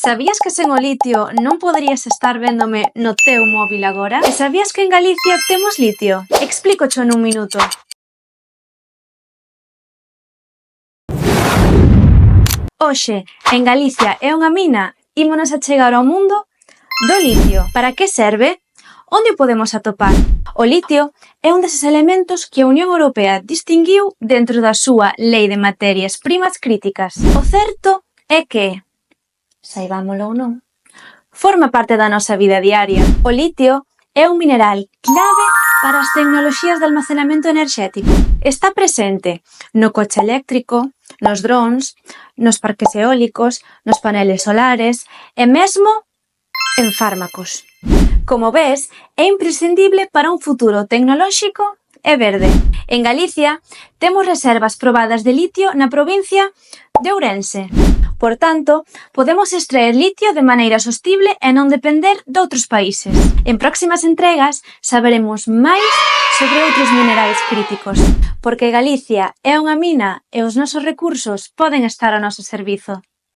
Sabías que sen o litio non poderías estar véndome no teu móvil agora? E sabías que en Galicia temos litio? Explícocho nun minuto. Hoxe, en Galicia é unha mina, ímonos achegar ao mundo do litio. Para que serve? Onde o podemos atopar? O litio é un deses elementos que a Unión Europea distinguiu dentro da súa Lei de Materias Primas Críticas. O certo é que, saibámolo ou non, forma parte da nosa vida diaria. O litio é un mineral clave para as tecnoloxías de almacenamento enerxético. Está presente no coche eléctrico, nos drons, nos parques eólicos, nos paneles solares e mesmo en fármacos. Como ves, é imprescindible para un futuro tecnolóxico e verde. En Galicia, temos reservas probadas de litio na provincia de Ourense. Por tanto, podemos extraer litio de maneira sostible e non depender doutros países. En próximas entregas, saberemos máis sobre outros minerais críticos, porque Galicia é unha mina e os nosos recursos poden estar ao noso servizo.